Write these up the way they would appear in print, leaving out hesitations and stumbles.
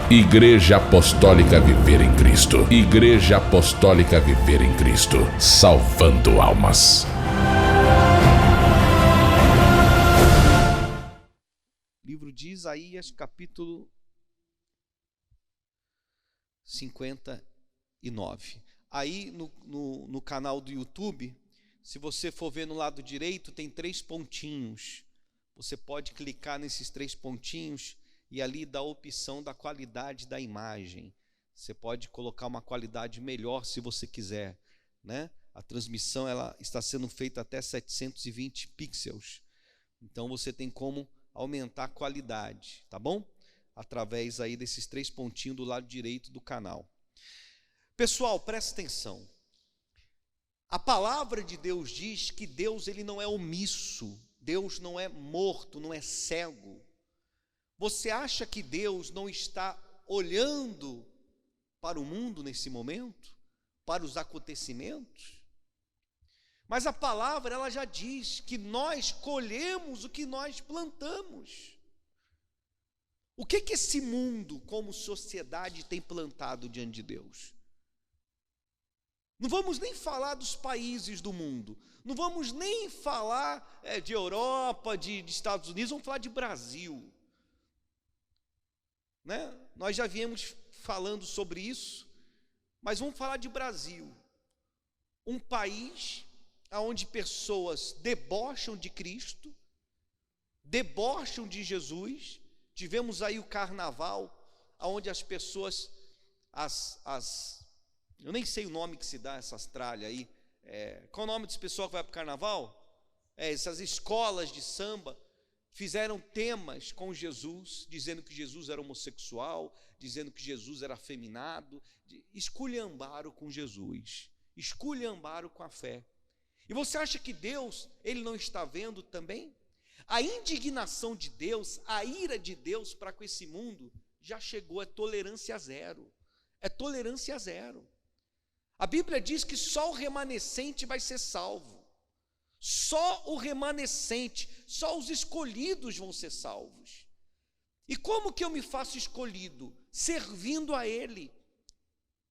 Igreja Apostólica Viver em Cristo. Igreja Apostólica Viver em Cristo. Salvando almas. Livro de Isaías, capítulo 59. Aí no canal do YouTube, se você for ver no lado direito, tem 3 pontinhos. Você pode clicar nesses 3 pontinhos e ali dá a opção da qualidade da imagem. Você pode colocar uma qualidade melhor se você quiser, né? A transmissão ela está sendo feita até 720 pixels. Então você tem como aumentar a qualidade, tá bom? Através aí desses 3 pontinhos do lado direito do canal. Pessoal, presta atenção. A palavra de Deus diz que Deus ele não é omisso, Deus não é morto, não é cego. Você acha que Deus não está olhando para o mundo nesse momento? Para os acontecimentos? Mas a palavra ela já diz que nós colhemos o que nós plantamos. O que esse mundo, como sociedade, tem plantado diante de Deus? Não vamos nem falar dos países do mundo, não vamos nem falar de Europa, de Estados Unidos, vamos falar de Brasil. Né? Nós já viemos falando sobre isso, mas vamos falar de Brasil. Um país onde pessoas debocham de Cristo, debocham de Jesus. Tivemos aí o carnaval, onde as pessoas, eu nem sei o nome que se dá essas tralhas aí, qual o nome desse pessoal que vai para o carnaval? Essas escolas de samba, fizeram temas com Jesus, dizendo que Jesus era homossexual, dizendo que Jesus era afeminado, esculhambaram com Jesus, esculhambaram com a fé. E você acha que Deus, ele não está vendo também? A indignação de Deus, a ira de Deus para com esse mundo, já chegou, é tolerância zero. É tolerância zero. A Bíblia diz que só o remanescente vai ser salvo. Só o remanescente, só os escolhidos vão ser salvos. E como que eu me faço escolhido? Servindo a Ele.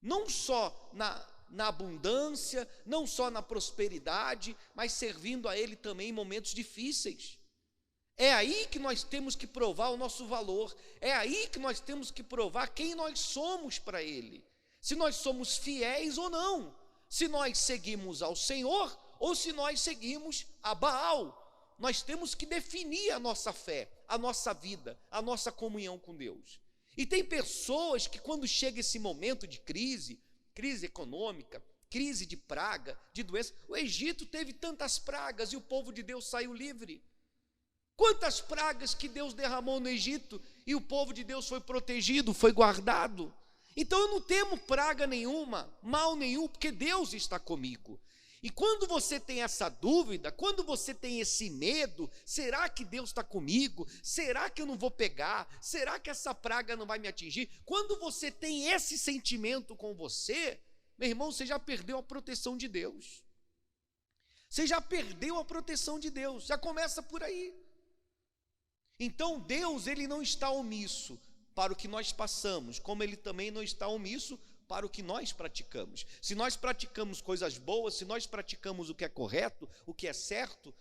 Não só na abundância, não só na prosperidade, mas servindo a Ele também em momentos difíceis. É aí que nós temos que provar o nosso valor. É aí que nós temos que provar quem nós somos para Ele. Se nós somos fiéis ou não. Se nós seguimos ao Senhor ou se nós seguimos a Baal. Nós temos que definir a nossa fé, a nossa vida, a nossa comunhão com Deus. E tem pessoas que quando chega esse momento de crise econômica, crise de praga, de doença, o Egito teve tantas pragas e o povo de Deus saiu livre. Quantas pragas que Deus derramou no Egito e o povo de Deus foi protegido, foi guardado. Então eu não temo praga nenhuma, mal nenhum, porque Deus está comigo. E quando você tem essa dúvida, quando você tem esse medo, será que Deus está comigo? Será que eu não vou pegar? Será que essa praga não vai me atingir? Quando você tem esse sentimento com você, meu irmão, você já perdeu a proteção de Deus. Você já perdeu a proteção de Deus, já começa por aí. Então Deus, ele não está omisso para o que nós passamos, como ele também não está omisso para o que nós praticamos. Se nós praticamos coisas boas, se nós praticamos o que é correto, o que é certo,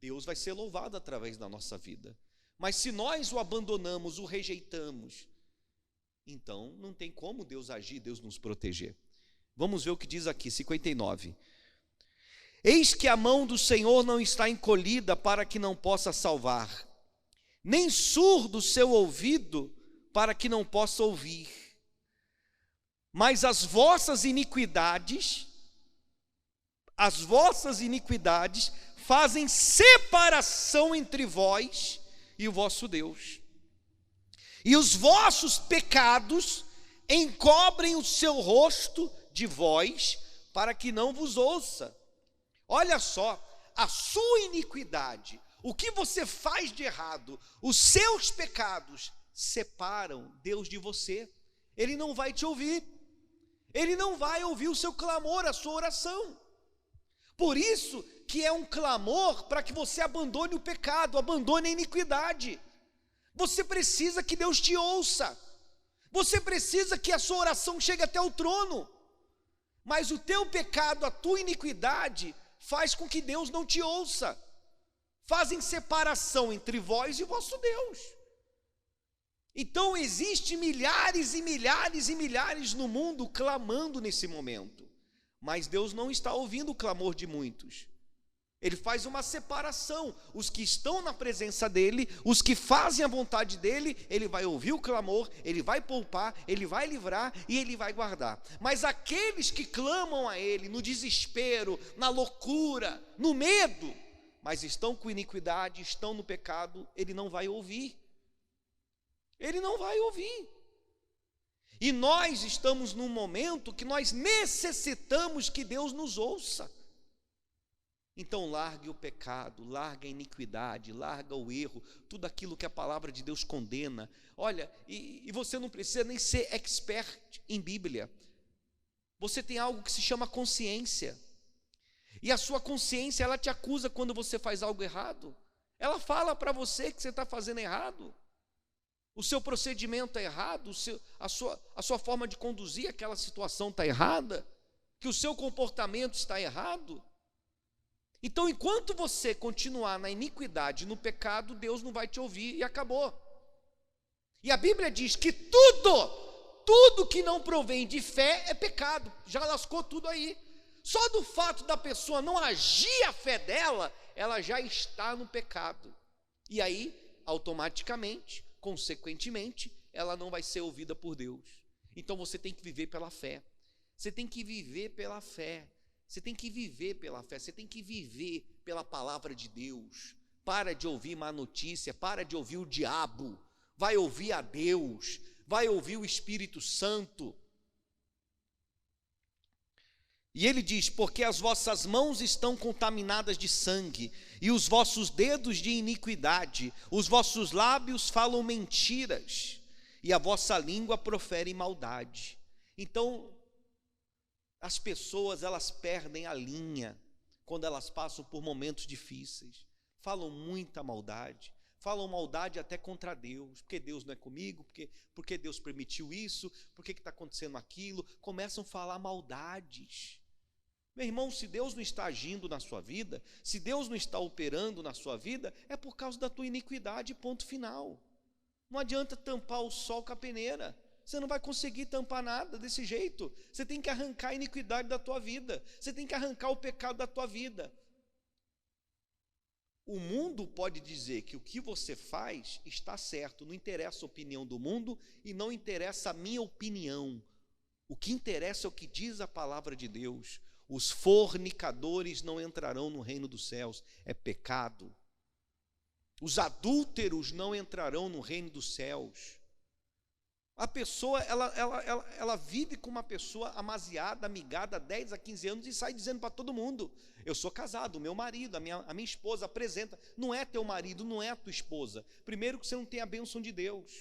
Deus vai ser louvado através da nossa vida. Mas se nós o abandonamos, o rejeitamos, então não tem como Deus agir, Deus nos proteger. Vamos ver o que diz aqui, 59. Eis que a mão do Senhor não está encolhida para que não possa salvar, nem surdo o seu ouvido para que não possa ouvir. Mas as vossas iniquidades fazem separação entre vós e o vosso Deus. E os vossos pecados encobrem o seu rosto de vós, para que não vos ouça. Olha só, a sua iniquidade, o que você faz de errado, os seus pecados separam Deus de você. Ele não vai te ouvir. Ele não vai ouvir o seu clamor, a sua oração. Por isso que é um clamor para que você abandone o pecado, abandone a iniquidade. Você precisa que Deus te ouça. Você precisa que a sua oração chegue até o trono. Mas o teu pecado, a tua iniquidade, faz com que Deus não te ouça. Fazem separação entre vós e vosso Deus. Então existe milhares e milhares e milhares no mundo clamando nesse momento. Mas Deus não está ouvindo o clamor de muitos. Ele faz uma separação. Os que estão na presença dele, os que fazem a vontade dele, ele vai ouvir o clamor, ele vai poupar, ele vai livrar e ele vai guardar. Mas aqueles que clamam a ele no desespero, na loucura, no medo, mas estão com iniquidade, estão no pecado, ele não vai ouvir. Ele não vai ouvir. E nós estamos num momento que nós necessitamos que Deus nos ouça. Então largue o pecado, largue a iniquidade, larga o erro, tudo aquilo que a palavra de Deus condena. Olha, e você não precisa nem ser expert em Bíblia. Você tem algo que se chama consciência. E a sua consciência, ela te acusa quando você faz algo errado. Ela fala para você que você está fazendo errado. O seu procedimento é errado, a sua forma de conduzir aquela situação está errada, que o seu comportamento está errado. Então, enquanto você continuar na iniquidade, no pecado, Deus não vai te ouvir e acabou. E a Bíblia diz que tudo que não provém de fé é pecado, já lascou tudo aí. Só do fato da pessoa não agir a fé dela, ela já está no pecado. E aí, automaticamente, consequentemente, ela não vai ser ouvida por Deus. Então você tem que viver pela fé. Você tem que viver pela fé. Você tem que viver pela fé. Você tem que viver pela palavra de Deus. Para de ouvir má notícia, para de ouvir o diabo. Vai ouvir a Deus, vai ouvir o Espírito Santo. E ele diz: porque as vossas mãos estão contaminadas de sangue, e os vossos dedos de iniquidade, os vossos lábios falam mentiras, e a vossa língua profere maldade. Então, as pessoas, elas perdem a linha, quando elas passam por momentos difíceis, falam muita maldade, falam maldade até contra Deus, porque Deus não é comigo, porque Deus permitiu isso, porque está acontecendo aquilo, começam a falar maldades. Meu irmão, se Deus não está agindo na sua vida, se Deus não está operando na sua vida, é por causa da tua iniquidade, ponto final. Não adianta tampar o sol com a peneira, você não vai conseguir tampar nada desse jeito. Você tem que arrancar a iniquidade da tua vida, você tem que arrancar o pecado da tua vida. O mundo pode dizer que o que você faz está certo, não interessa a opinião do mundo e não interessa a minha opinião. O que interessa é o que diz a palavra de Deus. Os fornicadores não entrarão no reino dos céus, é pecado. Os adúlteros não entrarão no reino dos céus. A pessoa, ela vive com uma pessoa amaziada, amigada há 10 a 15 anos e sai dizendo para todo mundo: eu sou casado, o meu marido, a minha esposa apresenta. Não é teu marido, não é a tua esposa. Primeiro que você não tem a bênção de Deus,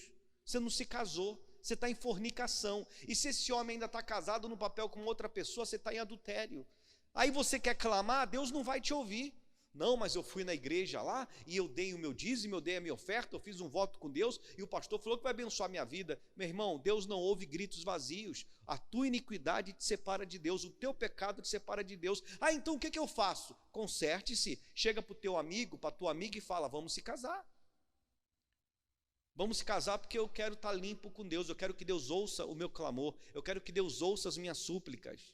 você não se casou. Você está em fornicação, e se esse homem ainda está casado no papel com outra pessoa, você está em adultério. Aí você quer clamar, Deus não vai te ouvir. Não, mas eu fui na igreja lá, e eu dei o meu dízimo, eu dei a minha oferta, eu fiz um voto com Deus, e o pastor falou que vai abençoar a minha vida. Meu irmão, Deus não ouve gritos vazios. A tua iniquidade te separa de Deus, o teu pecado te separa de Deus. Ah, então o que eu faço? Conserte-se, chega para o teu amigo, para a tua amiga e fala: vamos se casar. Vamos se casar porque eu quero estar limpo com Deus, eu quero que Deus ouça o meu clamor, eu quero que Deus ouça as minhas súplicas.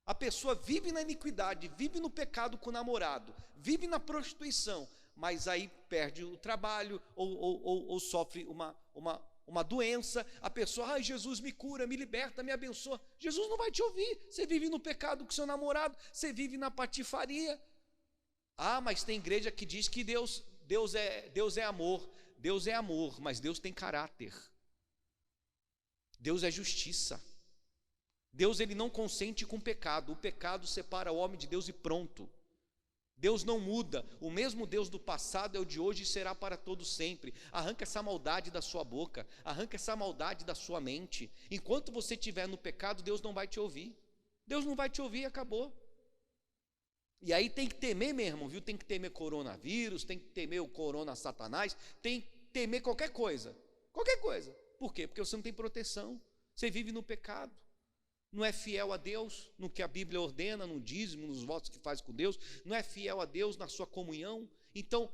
A pessoa vive na iniquidade, vive no pecado com o namorado, vive na prostituição, mas aí perde o trabalho ou sofre uma doença. A pessoa: ai, Jesus me cura, me liberta, me abençoa. Jesus não vai te ouvir. Você vive no pecado com seu namorado, você vive na patifaria. Ah, mas tem igreja que diz que Deus é amor. Deus é amor, mas Deus tem caráter. Deus é justiça. Deus, ele não consente com o pecado. O pecado separa o homem de Deus e pronto. Deus não muda. O mesmo Deus do passado é o de hoje e será para todo sempre. Arranca essa maldade da sua boca, arranca essa maldade da sua mente. Enquanto você estiver no pecado, Deus não vai te ouvir. Deus não vai te ouvir e acabou. E aí tem que temer mesmo, viu? Tem que temer coronavírus, tem que temer o corona satanás, tem temer qualquer coisa. Qualquer coisa. Por quê? Porque você não tem proteção. Você vive no pecado. Não é fiel a Deus no que a Bíblia ordena, no dízimo, nos votos que faz com Deus. Não é fiel a Deus na sua comunhão. Então,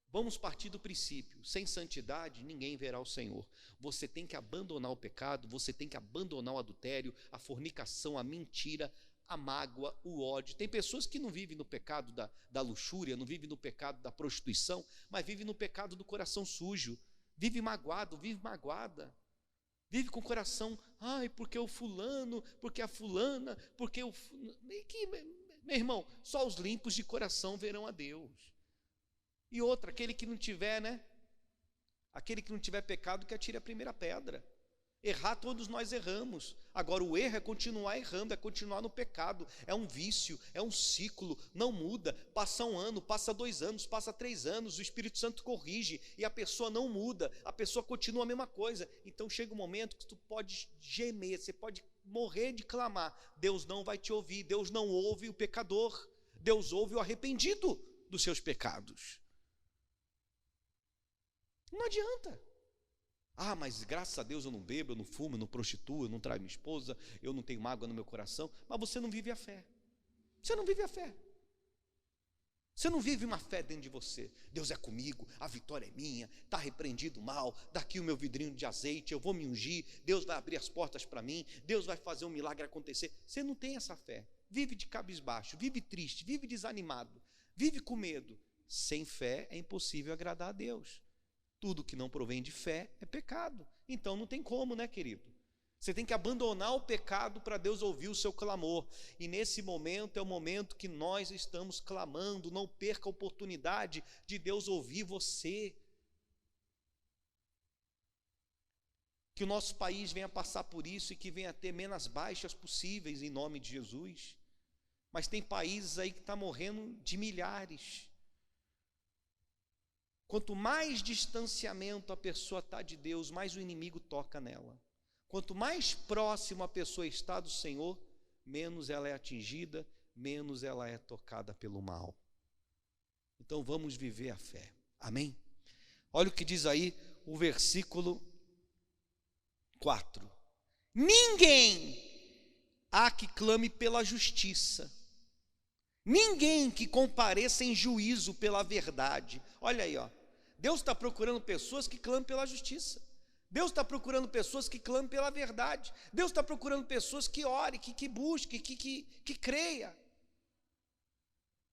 vamos partir do princípio: sem santidade ninguém verá o Senhor. Você tem que abandonar o pecado, você tem que abandonar o adultério, a fornicação, a mentira, a mágoa, o ódio. Tem pessoas que não vivem no pecado da luxúria, não vivem no pecado da prostituição, mas vivem no pecado do coração sujo. Vive magoado, vive magoada. Vive com o coração, ai, porque o fulano, porque a fulana, porque o... Meu irmão, só os limpos de coração verão a Deus. E outra, aquele que não tiver, aquele que não tiver pecado, que atire a primeira pedra. Errar, todos nós erramos. Agora, o erro é continuar errando, é continuar no pecado. É um vício, é um ciclo, não muda. Passa 1 ano, passa 2 anos, passa 3 anos, o Espírito Santo corrige e a pessoa não muda, a pessoa continua a mesma coisa. Então chega um momento que tu pode gemer, você pode morrer de clamar. Deus não vai te ouvir, Deus não ouve o pecador, Deus ouve o arrependido dos seus pecados. Não adianta. Ah, mas graças a Deus eu não bebo, eu não fumo, eu não prostituo, eu não traio minha esposa, eu não tenho mágoa no meu coração. Mas você não vive a fé. Você não vive a fé. Você não vive uma fé dentro de você. Deus é comigo, a vitória é minha, está repreendido o mal, daqui o meu vidrinho de azeite, eu vou me ungir, Deus vai abrir as portas para mim, Deus vai fazer um milagre acontecer. Você não tem essa fé. Vive de cabisbaixo, vive triste, vive desanimado, vive com medo. Sem fé é impossível agradar a Deus. Tudo que não provém de fé é pecado. Então não tem como, querido? Você tem que abandonar o pecado para Deus ouvir o seu clamor. E nesse momento é o momento que nós estamos clamando. Não perca a oportunidade de Deus ouvir você. Que o nosso país venha passar por isso e que venha ter menos baixas possíveis em nome de Jesus. Mas tem países aí que estão morrendo de milhares. Quanto mais distanciamento a pessoa está de Deus, mais o inimigo toca nela. Quanto mais próximo a pessoa está do Senhor, menos ela é atingida, menos ela é tocada pelo mal. Então vamos viver a fé. Amém? Olha o que diz aí o versículo 4. Ninguém há que clame pela justiça. Ninguém que compareça em juízo pela verdade. Olha aí, Deus está procurando pessoas que clamem pela justiça. Deus está procurando pessoas que clamem pela verdade. Deus está procurando pessoas que orem, que busquem, que creia.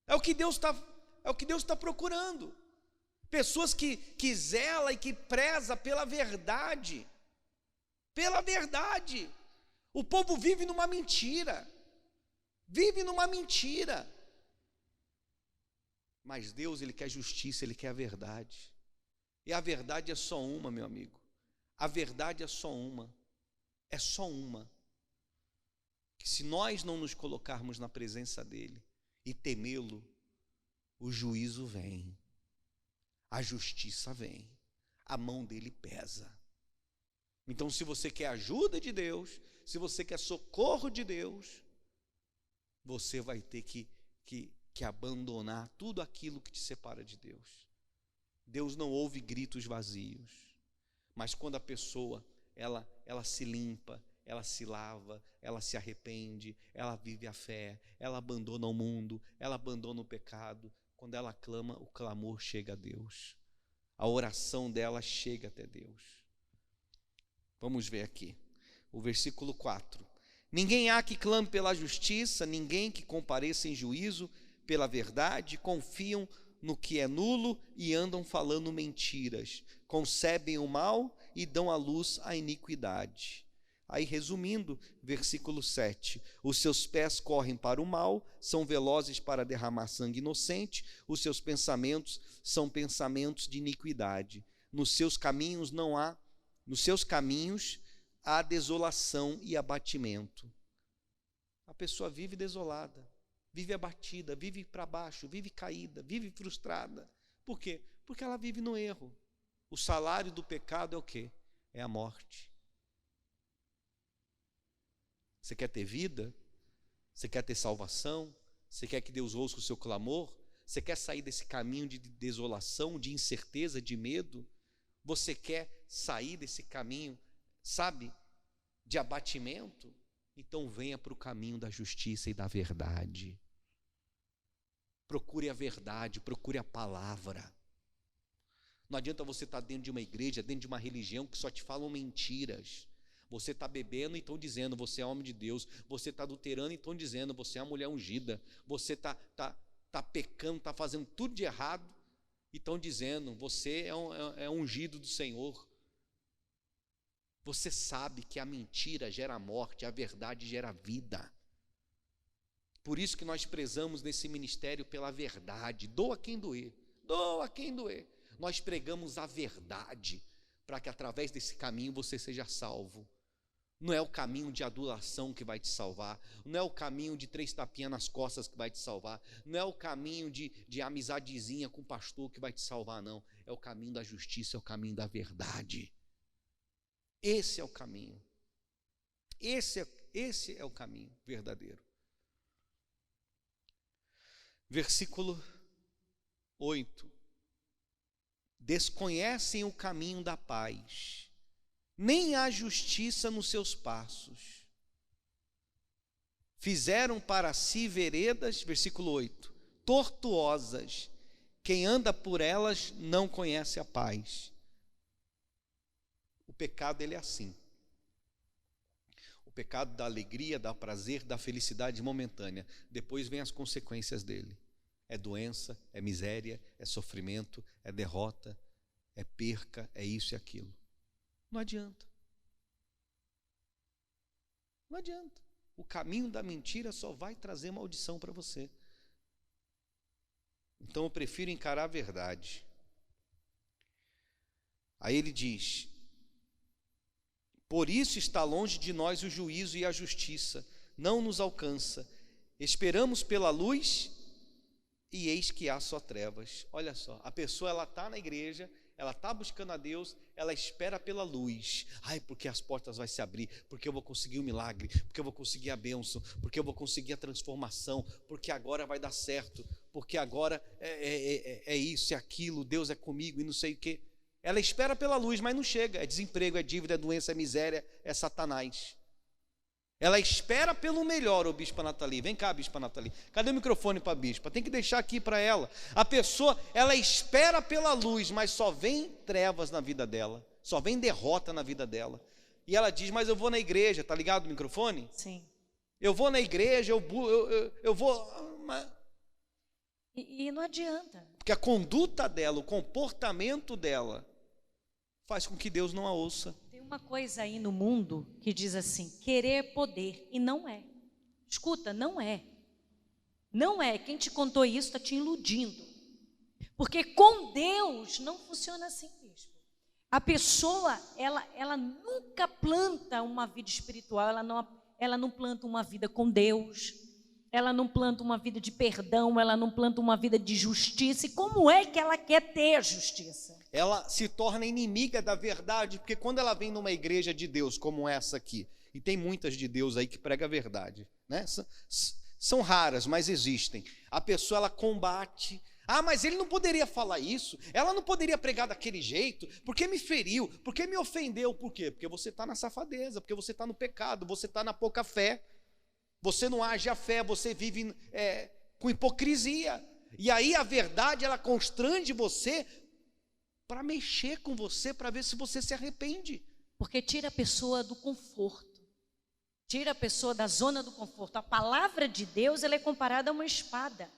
É o que Deus está procurando. Pessoas que zelam e que prezam pela verdade. Pela verdade. O povo vive numa mentira. Vive numa mentira. Mas Deus, Ele quer justiça, Ele quer a verdade. E a verdade é só uma, meu amigo. A verdade é só uma. É só uma. Que se nós não nos colocarmos na presença dEle e temê-lo, o juízo vem. A justiça vem. A mão dEle pesa. Então, se você quer ajuda de Deus, se você quer socorro de Deus, você vai ter que abandonar tudo aquilo que te separa de Deus. Deus não ouve gritos vazios, mas quando a pessoa ela se limpa, ela se lava, ela se arrepende, ela vive a fé, ela abandona o mundo, ela abandona o pecado, quando ela clama, o clamor chega a Deus, a oração dela chega até Deus. Vamos ver aqui, o versículo 4. Ninguém há que clame pela justiça, ninguém que compareça em juízo pela verdade, confiam no que é nulo e andam falando mentiras, concebem o mal e dão à luz a iniquidade. Aí, resumindo, versículo 7, os seus pés correm para o mal, são velozes para derramar sangue inocente, os seus pensamentos são pensamentos de iniquidade. Nos seus caminhos há desolação e abatimento. A pessoa vive desolada, vive abatida, vive para baixo, vive caída, vive frustrada. Por quê? Porque ela vive no erro. O salário do pecado é o quê? É a morte. Você quer ter vida? Você quer ter salvação? Você quer que Deus ouça o seu clamor? Você quer sair desse caminho de desolação, de incerteza, de medo? Você quer sair desse caminho, sabe, de abatimento? Então venha para o caminho da justiça e da verdade. Procure a verdade, procure a palavra. Não adianta você estar dentro de uma igreja, dentro de uma religião que só te falam mentiras. Você está bebendo e estão dizendo, você é homem de Deus. Você está adulterando e estão dizendo, você é uma mulher ungida. Você está pecando, está fazendo tudo de errado e estão dizendo, você é ungido do Senhor. Você sabe que a mentira gera morte, a verdade gera vida. Por isso que nós prezamos nesse ministério pela verdade. Doa quem doer, doa quem doer. Nós pregamos a verdade, para que através desse caminho você seja salvo. Não é o caminho de adulação que vai te salvar, não é o caminho de 3 tapinhas nas costas que vai te salvar, não é o caminho de amizadezinha com o pastor que vai te salvar, não. É o caminho da justiça, é o caminho da verdade. Esse é o caminho. Esse é o caminho verdadeiro. Versículo 8. Desconhecem o caminho da paz, nem há justiça nos seus passos. Fizeram para si veredas, versículo 8, tortuosas. Quem anda por elas não conhece a paz. O pecado, ele é assim. O pecado dá alegria, dá prazer, dá felicidade momentânea. Depois vem as consequências dele. É doença, é miséria, é sofrimento, é derrota, é perca, é isso e aquilo. Não adianta. Não adianta. O caminho da mentira só vai trazer maldição para você. Então eu prefiro encarar a verdade. Aí ele diz: por isso está longe de nós o juízo e a justiça, não nos alcança. Esperamos pela luz e eis que há só trevas. Olha só, a pessoa, ela está na igreja, ela está buscando a Deus, ela espera pela luz. Ai, porque as portas vão se abrir, porque eu vou conseguir o milagre, porque eu vou conseguir a bênção, porque eu vou conseguir a transformação, porque agora vai dar certo, porque agora é isso, é aquilo, Deus é comigo e não sei o quê. Ela espera pela luz, mas não chega. É desemprego, é dívida, é doença, é miséria, é Satanás. Ela espera pelo melhor, ô Bispa Nathalie. Vem cá, Bispa Nathalie. Cadê o microfone para a Bispa? Tem que deixar aqui para ela. A pessoa, ela espera pela luz, mas só vem trevas na vida dela. Só vem derrota na vida dela. E ela diz, mas eu vou na igreja. Tá ligado o microfone? Sim. Eu vou na igreja, eu vou... Mas... E não adianta. Porque a conduta dela, o comportamento dela, faz com que Deus não a ouça. Tem uma coisa aí no mundo que diz assim, querer poder, e não é. Escuta, não é. Não é. Quem te contou isso está te iludindo. Porque com Deus não funciona assim, bispo. A pessoa, ela nunca planta uma vida espiritual, ela não planta uma vida com Deus, ela não planta uma vida de perdão, ela não planta uma vida de justiça. E como é que ela quer ter justiça? Ela se torna inimiga da verdade, porque quando ela vem numa igreja de Deus como essa aqui, e tem muitas de Deus aí que prega a verdade, né? São raras, mas existem. A pessoa, ela combate. Ah, mas ele não poderia falar isso, ela não poderia pregar daquele jeito, porque me feriu, porque me ofendeu. Por quê? Porque você está na safadeza, porque você está no pecado, você está na pouca fé, você não age a fé, você vive com hipocrisia. E aí a verdade, ela constrange você para mexer com você, para ver se você se arrepende. Porque tira a pessoa do conforto, tira a pessoa da zona do conforto. A palavra de Deus, ela é comparada a uma espada.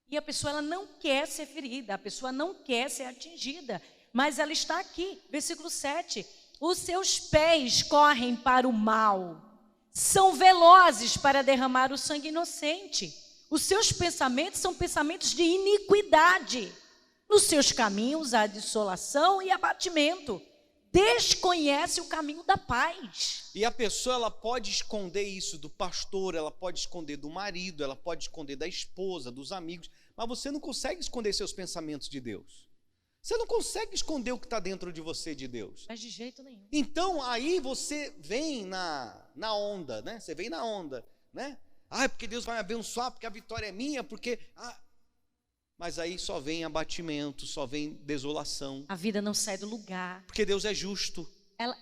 E a pessoa, ela não quer ser ferida, a pessoa não quer ser atingida, mas ela está aqui, versículo 7. Os seus pés correm para o mal, são velozes para derramar o sangue inocente. Os seus pensamentos são pensamentos de iniquidade. Nos seus caminhos há dissolação e abatimento. Desconhece o caminho da paz. E a pessoa, ela pode esconder isso do pastor, ela pode esconder do marido, ela pode esconder da esposa, dos amigos, mas você não consegue esconder seus pensamentos de Deus. Você não consegue esconder o que está dentro de você de Deus. Mas de jeito nenhum. Então, aí você vem na onda, né? Você vem na onda, né? Ah, é porque Deus vai me abençoar, porque a vitória é minha, porque... Mas aí só vem abatimento, só vem desolação. A vida não sai do lugar. Porque Deus é justo.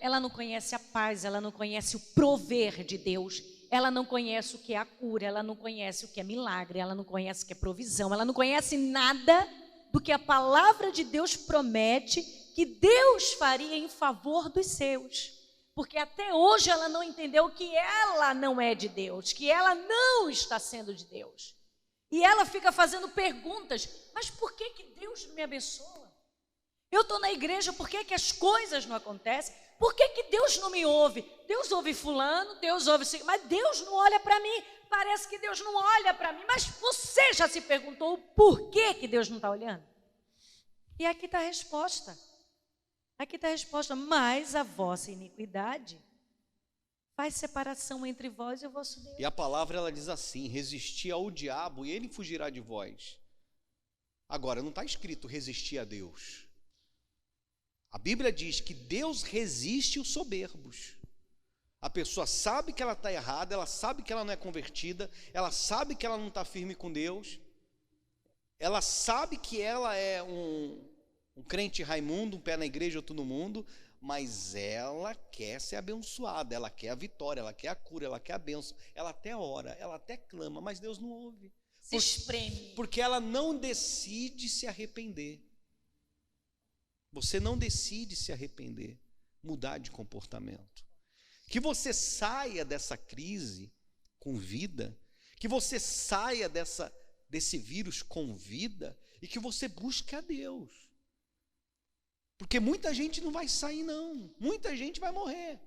Ela não conhece a paz, ela não conhece o prover de Deus. Ela não conhece o que é a cura, ela não conhece o que é milagre, ela não conhece o que é provisão, ela não conhece nada do que a palavra de Deus promete que Deus faria em favor dos seus. Porque até hoje ela não entendeu que ela não é de Deus, que ela não está sendo de Deus. E ela fica fazendo perguntas, mas por que Deus me abençoa? Eu estou na igreja, por que as coisas não acontecem? Por que Deus não me ouve? Deus ouve fulano, Deus ouve... Mas Deus não olha para mim. Parece que Deus não olha para mim. Mas você já se perguntou por que Deus não está olhando? E aqui está a resposta. Aqui está a resposta. Mas a vossa iniquidade faz separação entre vós e o vosso Deus. E a palavra ela diz assim: resistir ao diabo e ele fugirá de vós. Agora, não está escrito resistir a Deus. A Bíblia diz que Deus resiste os soberbos. A pessoa sabe que ela está errada, ela sabe que ela não é convertida, ela sabe que ela não está firme com Deus, ela sabe que ela é um crente Raimundo, um pé na igreja, outro no mundo, mas ela quer ser abençoada, ela quer a vitória, ela quer a cura, ela quer a bênção, ela até ora, ela até clama, mas Deus não ouve. Se espreme. Porque ela não decide se arrepender. Você não decide se arrepender, mudar de comportamento. Que você saia dessa crise com vida, que você saia desse vírus com vida e que você busque a Deus. Porque muita gente não vai sair não, muita gente vai morrer.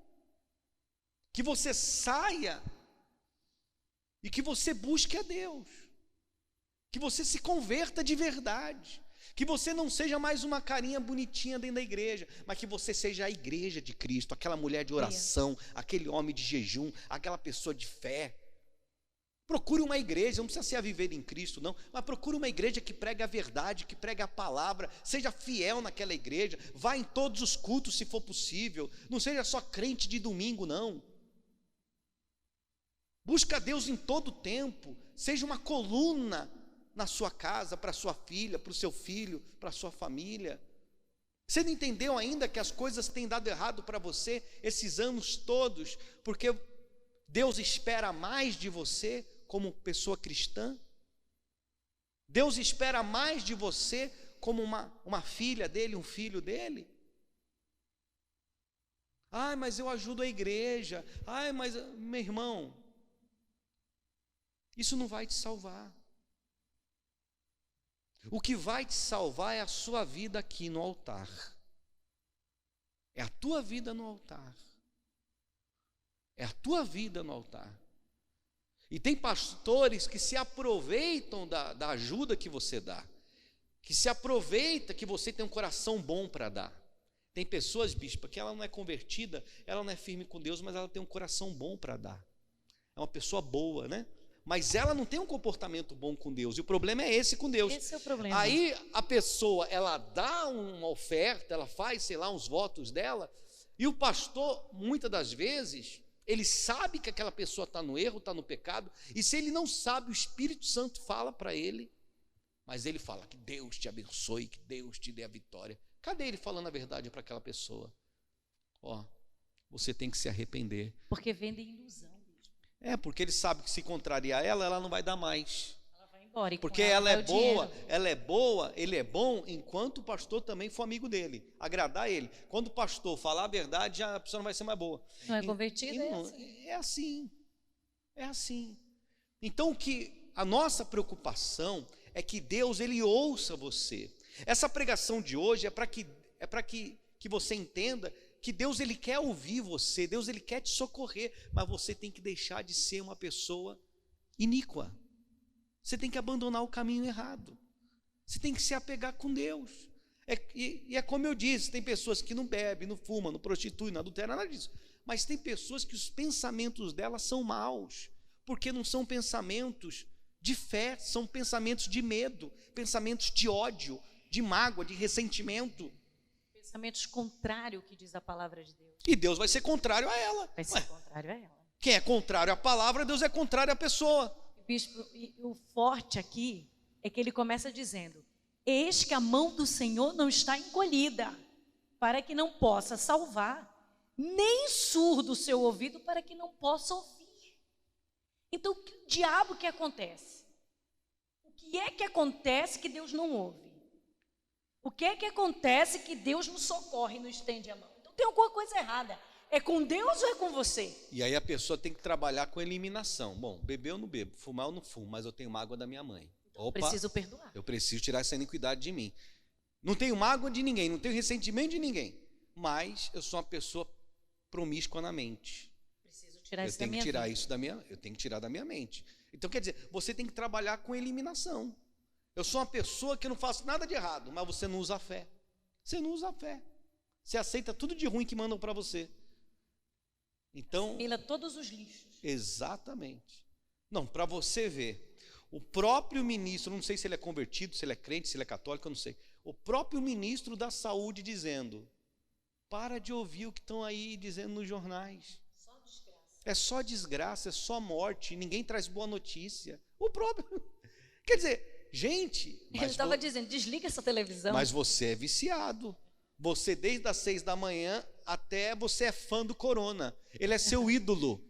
Que você saia e que você busque a Deus. Que você se converta de verdade. Que você não seja mais uma carinha bonitinha dentro da igreja, mas que você seja a igreja de Cristo, aquela mulher de oração, aquele homem de jejum, aquela pessoa de fé. Procure uma igreja, não precisa ser a viver em Cristo não, mas procure uma igreja que pregue a verdade, que pregue a palavra, seja fiel naquela igreja, vá em todos os cultos se for possível, não seja só crente de domingo não. Busca Deus em todo tempo, seja uma coluna na sua casa, para sua filha, para o seu filho, para a sua família. Você não entendeu ainda que as coisas têm dado errado para você esses anos todos, porque Deus espera mais de você como pessoa cristã? Deus espera mais de você como uma filha dele, um filho dele? Ai, mas eu ajudo a igreja. Ai, mas, meu irmão, isso não vai te salvar. O que vai te salvar é a sua vida aqui no altar. É a tua vida no altar. É a tua vida no altar. E tem pastores que se aproveitam da ajuda que você dá. Que se aproveita que você tem um coração bom para dar. Tem pessoas, bispa, que ela não é convertida, ela não é firme com Deus, mas ela tem um coração bom para dar. É uma pessoa boa, né? Mas ela não tem um comportamento bom com Deus. E o problema é esse com Deus. Esse é o problema. Aí a pessoa, ela dá uma oferta, ela faz, sei lá, uns votos dela, e o pastor, muitas das vezes, ele sabe que aquela pessoa está no erro, está no pecado, e se ele não sabe, o Espírito Santo fala para ele, mas ele fala que Deus te abençoe, que Deus te dê a vitória. Cadê ele falando a verdade para aquela pessoa? Ó, você tem que se arrepender. Porque vendem ilusão. Porque ele sabe que se contrariar ela não vai dar mais. Ela vai embora. E porque ela é boa, ele é bom, enquanto o pastor também for amigo dele, agradar ele. Quando o pastor falar a verdade, a pessoa não vai ser mais boa. Não é convertida, é assim. É assim. Então, a nossa preocupação é que Deus, ele ouça você. Essa pregação de hoje é para que você entenda que Deus, ele quer ouvir você, Deus, ele quer te socorrer, mas você tem que deixar de ser uma pessoa iníqua. Você tem que abandonar o caminho errado. Você tem que se apegar com Deus. E é como eu disse, tem pessoas que não bebem, não fumam, não prostituem, não adulteram, nada disso. Mas tem pessoas que os pensamentos delas são maus, porque não são pensamentos de fé, são pensamentos de medo, pensamentos de ódio, de mágoa, de ressentimento. Pensamentos contrários que diz a palavra de Deus. E Deus vai ser contrário a ela. Vai ser contrário a ela. Quem é contrário à palavra, Deus é contrário à pessoa. Bispo, e o forte aqui é que ele começa dizendo: eis que a mão do Senhor não está encolhida, para que não possa salvar, nem surdo o seu ouvido, para que não possa ouvir. Então, o diabo que acontece? O que é que acontece que Deus não ouve? O que é que acontece que Deus não socorre, não estende a mão? Então tem alguma coisa errada. É com Deus ou é com você? E aí a pessoa tem que trabalhar com eliminação. Bom, beber eu não bebo, fumar eu não fumo, mas eu tenho mágoa da minha mãe. Opa, Preciso perdoar. eu preciso tirar essa iniquidade de mim. Não tenho mágoa de ninguém, não tenho ressentimento de ninguém, mas eu sou uma pessoa promíscua na mente. Preciso tirar Eu isso da tenho que minha tirar vida. isso da minha, eu tenho que tirar da minha mente. Então quer dizer, você tem que trabalhar com eliminação. Eu sou uma pessoa que não faço nada de errado, mas você não usa a fé. Você não usa a fé. Você aceita tudo de ruim que mandam para você. Então, Assimila todos os lixos. exatamente. Não, para você ver, o próprio ministro, não sei se ele é convertido, se ele é crente, se ele é católico, eu não sei. O próprio ministro da saúde dizendo: para de ouvir o que estão aí dizendo nos jornais. Só desgraça. É só desgraça, é só morte, ninguém traz boa notícia. O próprio. Quer dizer, gente. Ele estava dizendo: desliga essa televisão. Mas você é viciado. Você, desde as 6 da manhã até você é fã do Corona. Ele é seu ídolo.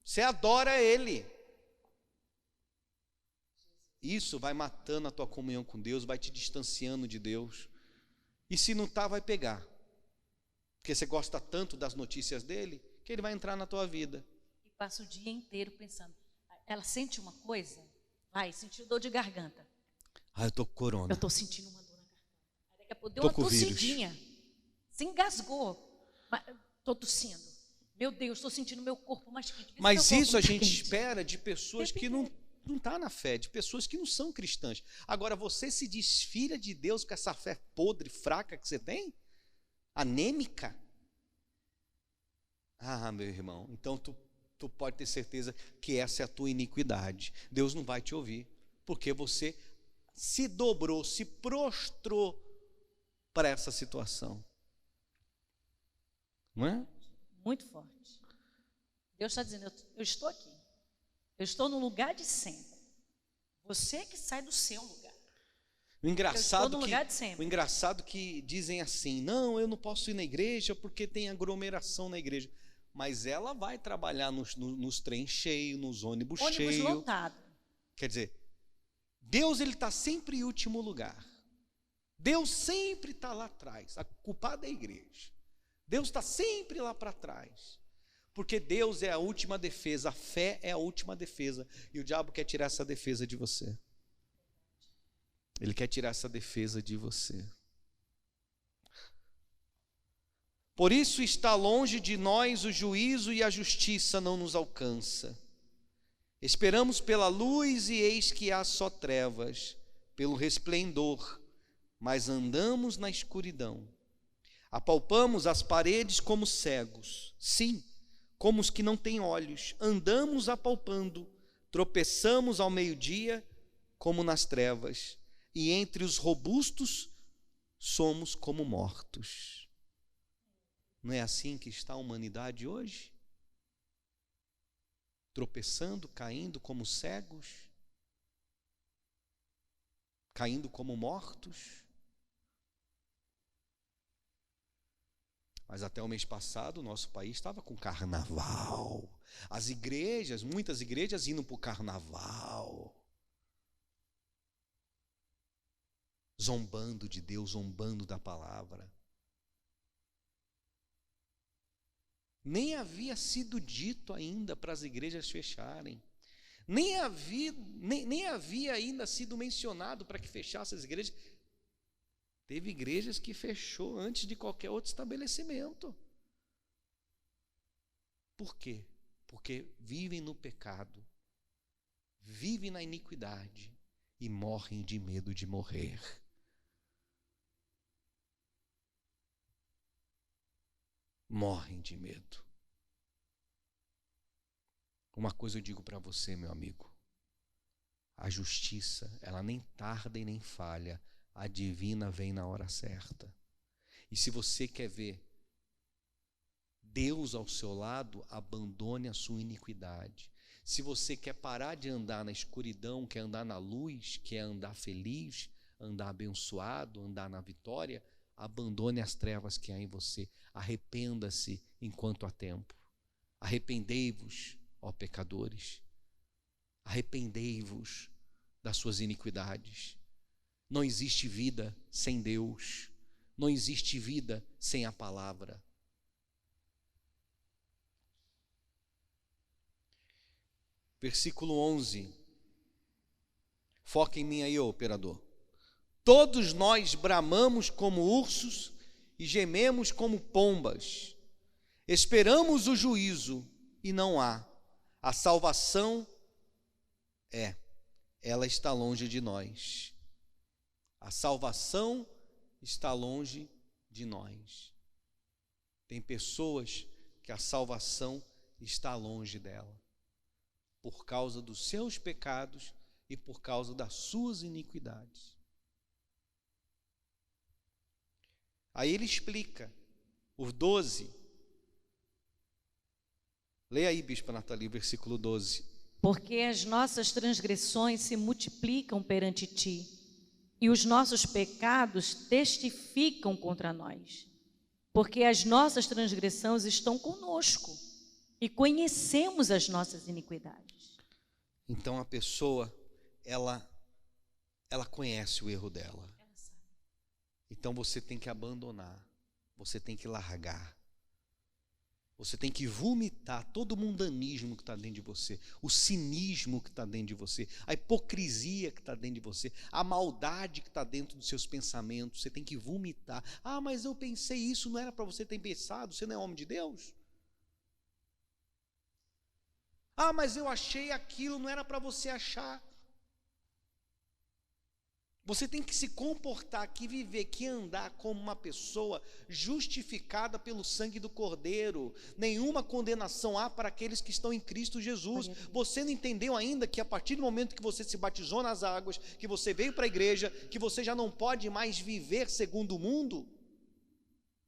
Você adora ele. Isso vai matando a tua comunhão com Deus, vai te distanciando de Deus. E se não está, vai pegar. Porque você gosta tanto das notícias dele, que ele vai entrar na tua vida. E passa o dia inteiro pensando. Ela sente uma coisa? Vai, sentiu dor de garganta. Ah, eu estou com Corona. Eu estou sentindo uma dor na garganta. Aí daqui a pouco deu uma tossidinha. Se engasgou. Estou tossindo. Meu Deus, estou sentindo meu corpo mais quente. Mas isso a gente espera de pessoas que não está na fé, de pessoas que não são cristãs. Agora, você se diz filha de Deus com essa fé podre, fraca que você tem? Anêmica? Ah, meu irmão, então tu pode ter certeza que essa é a tua iniquidade. Deus não vai te ouvir, porque você se dobrou, se prostrou para essa situação. Não é? Muito forte. Deus está dizendo: eu estou aqui. Eu estou no lugar de sempre. Você que sai do seu lugar. O engraçado lugar que dizem assim: não, eu não posso ir na igreja porque tem aglomeração na igreja. Mas ela vai trabalhar nos trens cheios, nos ônibus cheios. Ônibus lotado. Quer dizer, Deus ele está sempre em último lugar. Deus sempre está lá atrás. A culpada é a igreja. Deus está sempre lá para trás. Porque Deus é a última defesa, a fé é a última defesa. E o diabo quer tirar essa defesa de você. Ele quer tirar essa defesa de você. Por isso está longe de nós o juízo e a justiça não nos alcança. Esperamos pela luz e eis que há só trevas, pelo resplendor, mas andamos na escuridão. Apalpamos as paredes como cegos, sim, como os que não têm olhos, andamos apalpando, tropeçamos ao meio-dia como nas trevas, e entre os robustos somos como mortos. Não é assim que está a humanidade hoje? Tropeçando, caindo como cegos, caindo como mortos. Mas até o mês passado, o nosso país estava com carnaval. As igrejas, muitas igrejas indo para o carnaval. Zombando de Deus, zombando da palavra. Nem havia sido dito ainda para as igrejas fecharem. Nem havia ainda sido mencionado para que fechassem as igrejas. Teve igrejas que fechou antes de qualquer outro estabelecimento. Por quê? Porque vivem no pecado, vivem na iniquidade e morrem de medo de morrer. Morrem de medo. Uma coisa eu digo para você, meu amigo: a justiça, ela nem tarda e nem falha. A divina vem na hora certa. E se você quer ver Deus ao seu lado, abandone a sua iniquidade. Se você quer parar de andar na escuridão, quer andar na luz, quer andar feliz, andar abençoado, andar na vitória, abandone as trevas que há em você. Arrependa-se enquanto há tempo. Arrependei-vos, ó pecadores. Arrependei-vos das suas iniquidades. Não existe vida sem Deus. Não existe vida sem a palavra. Versículo 11. Foca em mim aí, ô operador. Todos nós bramamos como ursos e gememos como pombas. Esperamos o juízo e não há. A salvação ela está longe de nós. A salvação está longe de nós. Tem pessoas que a salvação está longe dela, por causa dos seus pecados e por causa das suas iniquidades. Aí ele explica, o 12. Leia aí, Bispa Nathalie, o versículo 12. Porque as nossas transgressões se multiplicam perante ti, e os nossos pecados testificam contra nós. Porque as nossas transgressões estão conosco, e conhecemos as nossas iniquidades. Então a pessoa, ela conhece o erro dela. Então você tem que abandonar, você tem que largar. Você tem que vomitar todo o mundanismo que está dentro de você, o cinismo que está dentro de você, a hipocrisia que está dentro de você, a maldade que está dentro dos seus pensamentos. Você tem que vomitar. Ah, mas eu pensei isso, não era para você ter pensado, você não é homem de Deus? Ah, mas eu achei aquilo, não era para você achar. Você tem que se comportar aqui, viver aqui, andar como uma pessoa justificada pelo sangue do Cordeiro. Nenhuma condenação há para aqueles que estão em Cristo Jesus. Você não entendeu ainda que a partir do momento que você se batizou nas águas, que você veio para a igreja, que você já não pode mais viver segundo o mundo?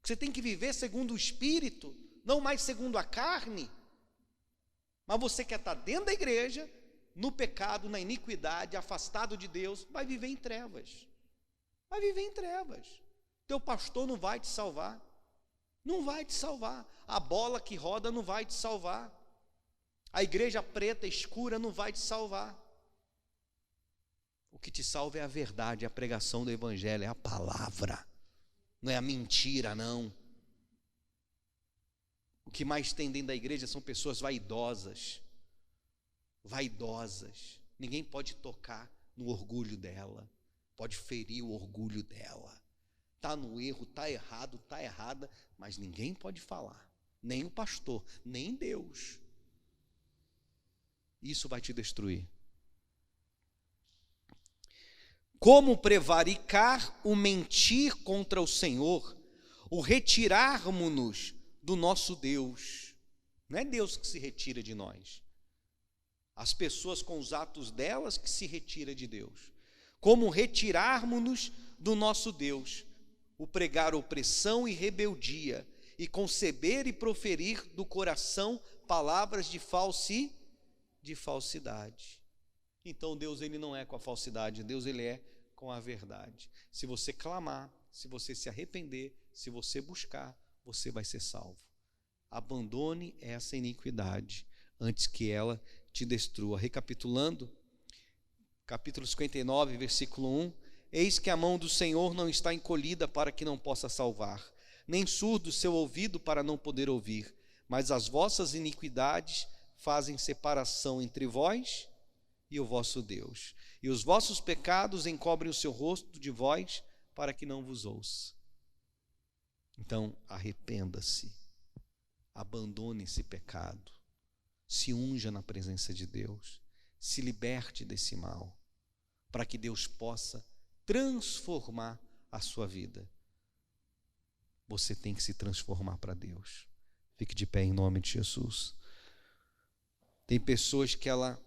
Você tem que viver segundo o Espírito, não mais segundo a carne. Mas você quer estar dentro da igreja, no pecado, na iniquidade, afastado de Deus, vai viver em trevas. Vai viver em trevas. Teu pastor não vai te salvar. Não vai te salvar. A bola que roda não vai te salvar. A igreja preta escura não vai te salvar. O que te salva é a verdade, a pregação do evangelho, é a palavra. Não é a mentira, não. O que mais tem dentro da igreja são pessoas vaidosas. Vaidosas. Ninguém pode tocar no orgulho dela, pode ferir o orgulho dela. Está no erro, está errado, está errada, mas ninguém pode falar, nem o pastor, nem Deus. Isso vai te destruir. Como prevaricar o mentir contra o Senhor, o retirarmos-nos do nosso Deus? Não é Deus que se retira de nós. As pessoas com os atos delas que se retira de Deus. Como retirarmos-nos do nosso Deus, o pregar opressão e rebeldia, e conceber e proferir do coração palavras de falsidade. Então Deus, ele não é com a falsidade, Deus, ele é com a verdade. Se você clamar, se você se arrepender, se você buscar, você vai ser salvo. Abandone essa iniquidade antes que ela te destrua. Recapitulando, capítulo 59, versículo 1: Eis que a mão do Senhor não está encolhida para que não possa salvar, nem surdo seu ouvido para não poder ouvir, mas as vossas iniquidades fazem separação entre vós e o vosso Deus, e os vossos pecados encobrem o seu rosto de vós para que não vos ouça. Então arrependa-se, abandone esse pecado, se unja na presença de Deus, se liberte desse mal, para que Deus possa transformar a sua vida. Você tem que se transformar para Deus. Fique de pé em nome de Jesus. Tem pessoas que ela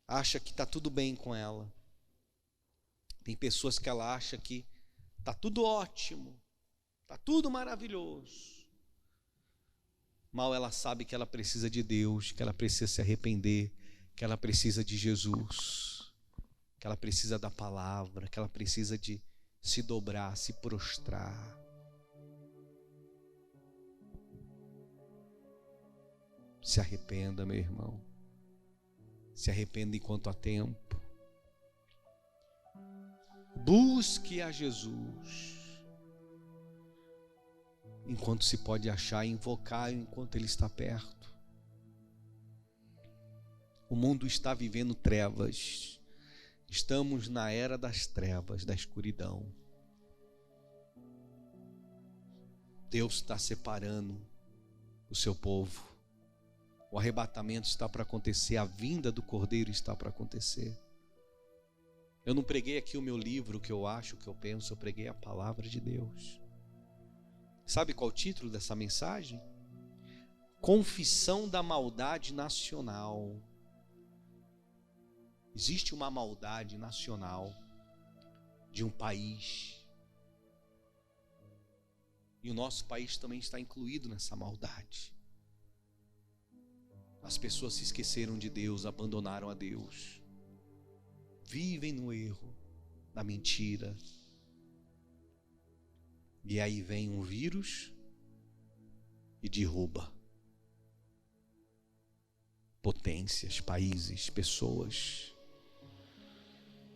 acha que está tudo bem com ela. Tem pessoas que ela acha que está tudo ótimo, está tudo maravilhoso. Mal ela sabe que ela precisa de Deus, que ela precisa se arrepender, que ela precisa de Jesus, que ela precisa da palavra, que ela precisa de se dobrar, se prostrar. Se arrependa, meu irmão. Se arrependa enquanto há tempo. Busque a Jesus enquanto se pode achar, invocar enquanto Ele está perto. O mundo está vivendo trevas. Estamos na era das trevas, da escuridão. Deus está separando o seu povo. O arrebatamento está para acontecer, a vinda do Cordeiro está para acontecer. Eu não preguei aqui o meu livro, o que eu acho, o que eu penso, eu preguei a palavra de Deus. Sabe qual é o título dessa mensagem? Confissão da maldade nacional. Existe uma maldade nacional de um país. E o nosso país também está incluído nessa maldade. As pessoas se esqueceram de Deus, abandonaram a Deus. Vivem no erro, na mentira. E aí vem um vírus e derruba potências, países, pessoas.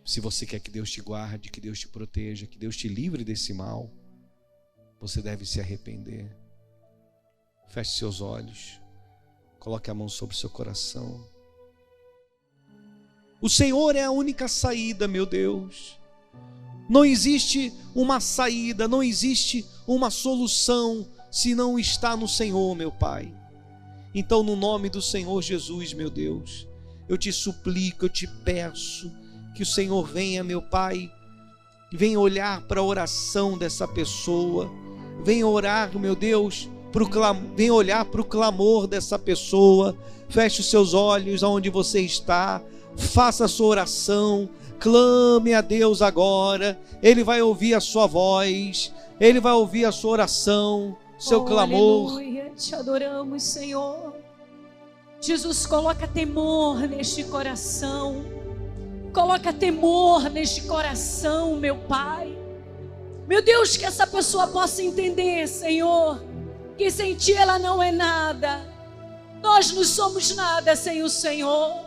Se você quer que Deus te guarde, que Deus te proteja, que Deus te livre desse mal, você deve se arrepender. Feche seus olhos. Coloque a mão sobre o seu coração. O Senhor é a única saída, meu Deus. Não existe uma saída, não existe uma solução se não está no Senhor, meu Pai. Então, no nome do Senhor Jesus, meu Deus, eu te suplico, eu te peço que o Senhor venha, meu Pai, venha olhar para a oração dessa pessoa, venha orar, meu Deus, venha olhar para o clamor dessa pessoa. Feche os seus olhos aonde você está, faça a sua oração, clame a Deus agora. Ele vai ouvir a sua voz, Ele vai ouvir a sua oração, seu clamor. Aleluia, te adoramos, Senhor. Jesus, coloca temor neste coração, coloca temor neste coração, meu Pai. Meu Deus, que essa pessoa possa entender, Senhor, que sem Ti ela não é nada. Nós não somos nada sem o Senhor.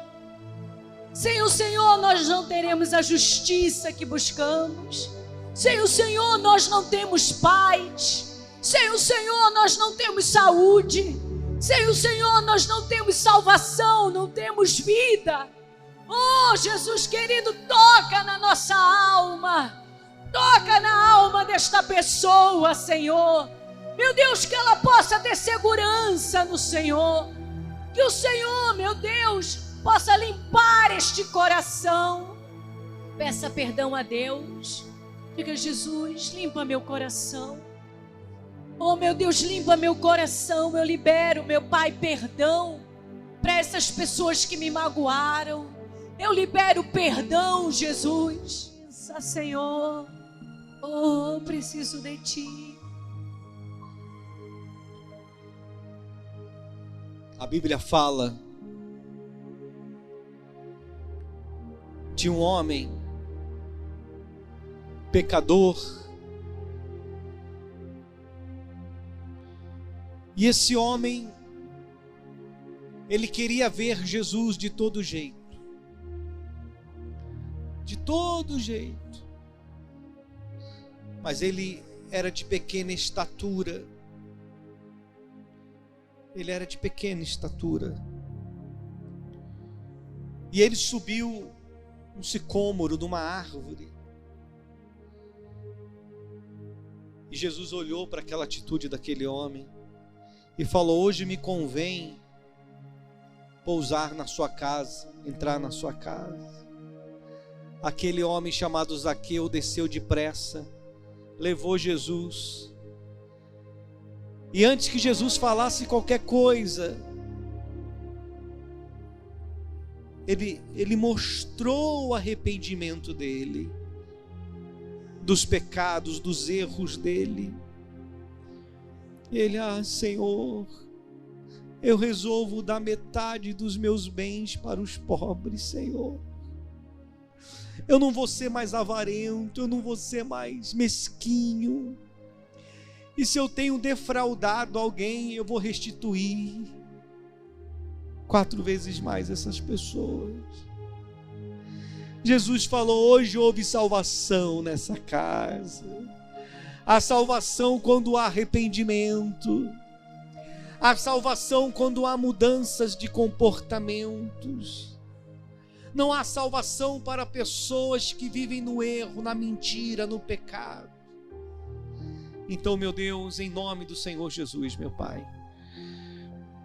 Sem o Senhor nós não teremos a justiça que buscamos. Sem o Senhor nós não temos paz. Sem o Senhor nós não temos saúde. Sem o Senhor nós não temos salvação, não temos vida. Oh, Jesus querido, toca na nossa alma. Toca na alma desta pessoa, Senhor. Meu Deus, que ela possa ter segurança no Senhor. Que o Senhor, meu Deus, possa limpar este coração. Peça perdão a Deus. Diga: Jesus, limpa meu coração. Oh, meu Deus, limpa meu coração. Eu libero, meu Pai, perdão para essas pessoas que me magoaram. Eu libero perdão, Jesus. Senhor, oh, preciso de Ti. A Bíblia fala de um homem pecador, e esse homem, ele queria ver Jesus de todo jeito, mas ele era de pequena estatura. Ele era de pequena estatura. E ele subiu um sicômoro de uma árvore. E Jesus olhou para aquela atitude daquele homem e falou: hoje me convém pousar na sua casa, entrar na sua casa. Aquele homem chamado Zaqueu desceu depressa, levou Jesus. E antes que Jesus falasse qualquer coisa, ele mostrou o arrependimento dele, dos pecados, dos erros dele. Ele: Senhor, eu resolvo dar metade dos meus bens para os pobres, Senhor. Eu não vou ser mais avarento, eu não vou ser mais mesquinho. E se eu tenho defraudado alguém, eu vou restituir 4 vezes mais essas pessoas. Jesus falou: hoje houve salvação nessa casa. A salvação quando há arrependimento. A salvação quando há mudanças de comportamentos. Não há salvação para pessoas que vivem no erro, na mentira, no pecado. Então, meu Deus, em nome do Senhor Jesus, meu Pai,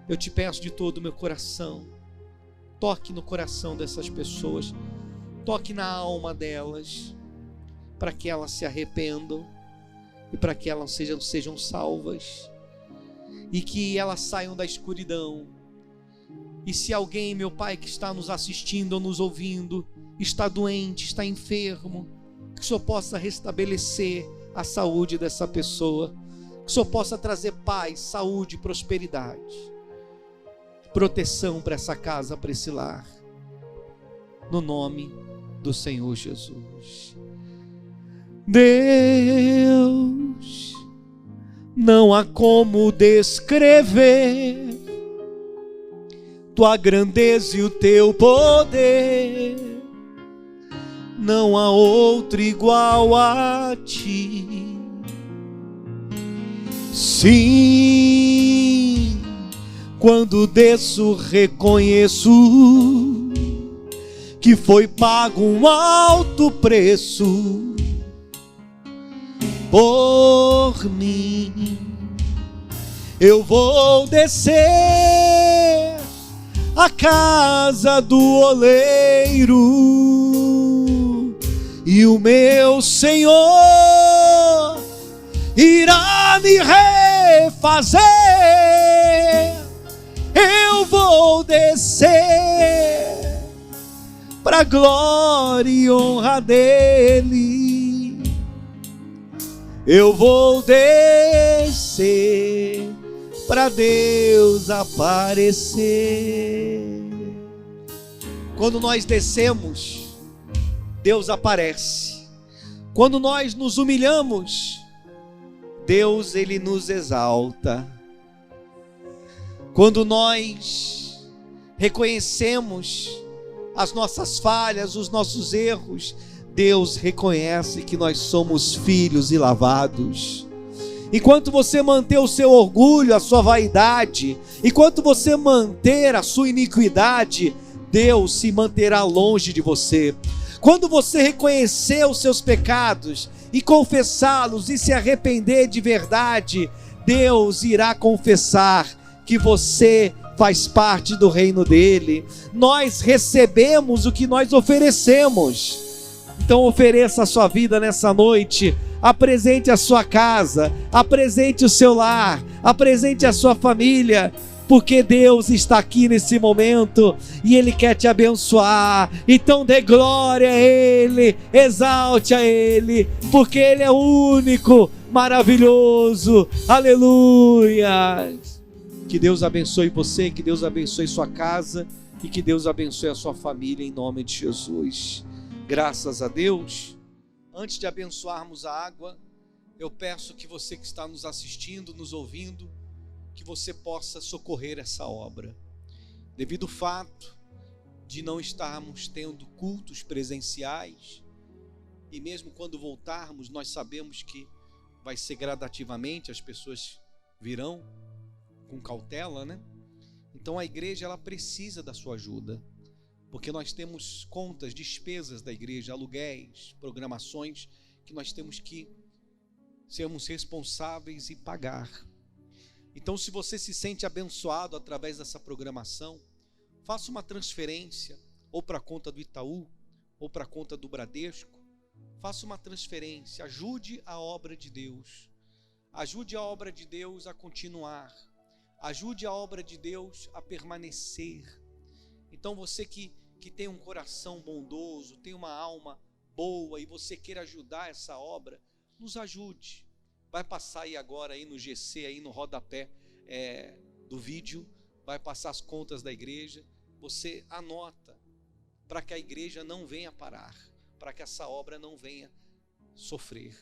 eu te peço de todo o meu coração, toque no coração dessas pessoas, toque na alma delas, para que elas se arrependam e para que elas sejam salvas e que elas saiam da escuridão. E se alguém, meu Pai, que está nos assistindo ou nos ouvindo, está doente, está enfermo, que o Senhor possa restabelecer a saúde dessa pessoa, que o Senhor possa trazer paz, saúde, prosperidade, proteção para essa casa, para esse lar, no nome do Senhor Jesus. Deus, não há como descrever tua grandeza e o teu poder, não há outro igual a ti. Sim, quando desço reconheço que foi pago um alto preço por mim. Eu vou descer a casa do oleiro e o meu Senhor irá me refazer. Eu vou descer para a glória e honra dele. Eu vou descer para Deus aparecer. Quando nós descemos, Deus aparece. Quando nós nos humilhamos, Deus, Ele nos exalta. Quando nós reconhecemos as nossas falhas, os nossos erros, Deus reconhece que nós somos filhos e lavados. Enquanto você manter o seu orgulho, a sua vaidade, enquanto você manter a sua iniquidade, Deus se manterá longe de você. Quando você reconhecer os seus pecados e confessá-los e se arrepender de verdade, Deus irá confessar que você faz parte do reino dele. Nós recebemos o que nós oferecemos. Então ofereça a sua vida nessa noite, apresente a sua casa, apresente o seu lar, apresente a sua família, porque Deus está aqui nesse momento e Ele quer te abençoar. Então dê glória a Ele, exalte a Ele, porque Ele é único, maravilhoso, aleluia. Que Deus abençoe você, que Deus abençoe sua casa e que Deus abençoe a sua família em nome de Jesus. Graças a Deus. Antes de abençoarmos a água, eu peço que você que está nos assistindo, nos ouvindo, que você possa socorrer essa obra. Devido ao fato de não estarmos tendo cultos presenciais, e mesmo quando voltarmos, nós sabemos que vai ser gradativamente, as pessoas virão com cautela, né? Então a igreja, ela precisa da sua ajuda, porque nós temos contas, despesas da igreja, aluguéis, programações, que nós temos que sermos responsáveis e pagar. Então, se você se sente abençoado através dessa programação, faça uma transferência, ou para a conta do Itaú, ou para a conta do Bradesco. Faça uma transferência, ajude a obra de Deus. Ajude a obra de Deus a continuar. Ajude a obra de Deus a permanecer. Então você que tem um coração bondoso, tem uma alma boa e você queira ajudar essa obra, nos ajude. Vai passar aí agora aí no GC, aí no rodapé do vídeo, vai passar as contas da igreja, você anota, para que a igreja não venha parar, para que essa obra não venha sofrer.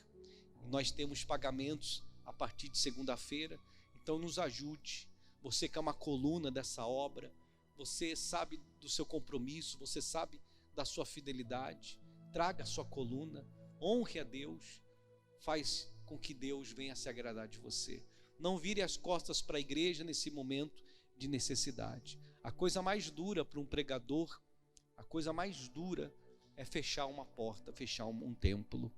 Nós temos pagamentos a partir de segunda-feira, então nos ajude. Você que é uma coluna dessa obra, você sabe do seu compromisso, você sabe da sua fidelidade, traga a sua coluna, honre a Deus, faz com que Deus venha se agradar de você. Não vire as costas para a igreja nesse momento de necessidade. A coisa mais dura para um pregador, a coisa mais dura é fechar uma porta, fechar um templo.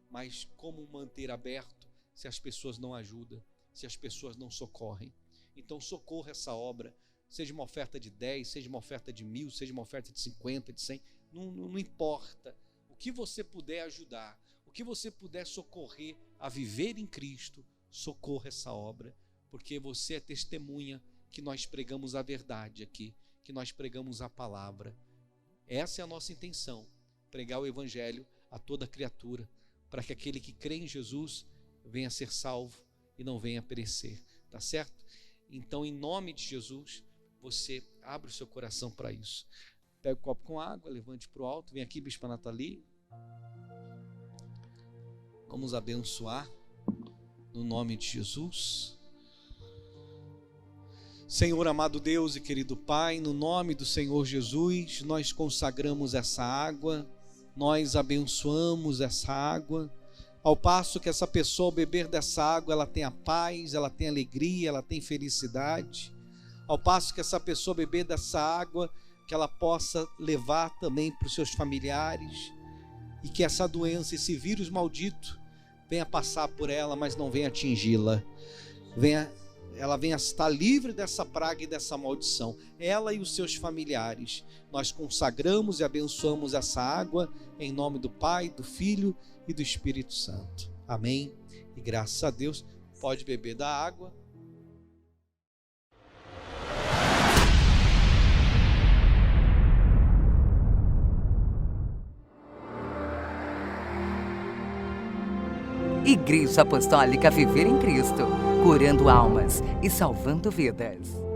Mas como manter aberto se as pessoas não ajudam, se as pessoas não socorrem? Então socorra essa obra, seja uma oferta de 10, seja uma oferta de 1.000, seja uma oferta de 50, de 100, não importa. O que você puder ajudar, o que você puder socorrer a viver em Cristo, socorra essa obra, porque você é testemunha que nós pregamos a verdade aqui, que nós pregamos a palavra. Essa é a nossa intenção, pregar o evangelho a toda criatura, para que aquele que crê em Jesus venha ser salvo e não venha perecer, tá certo? Então, em nome de Jesus, você abre o seu coração para isso. Pega o copo com água, levante para o alto, vem aqui, Bispa Nathalie. Vamos abençoar no nome de Jesus. Senhor amado Deus e querido Pai, no nome do Senhor Jesus, nós consagramos essa água, nós abençoamos essa água, ao passo que essa pessoa ao beber dessa água, ela tem a paz, ela tem alegria, ela tem felicidade, ao passo que essa pessoa beber dessa água, que ela possa levar também para os seus familiares, e que essa doença, esse vírus maldito, venha passar por ela, mas não venha atingi-la, ela venha estar livre dessa praga e dessa maldição, ela e os seus familiares. Nós consagramos e abençoamos essa água, em nome do Pai, do Filho e do Espírito Santo. Amém. E graças a Deus, pode beber da água. Igreja Apostólica Viver em Cristo, curando almas e salvando vidas.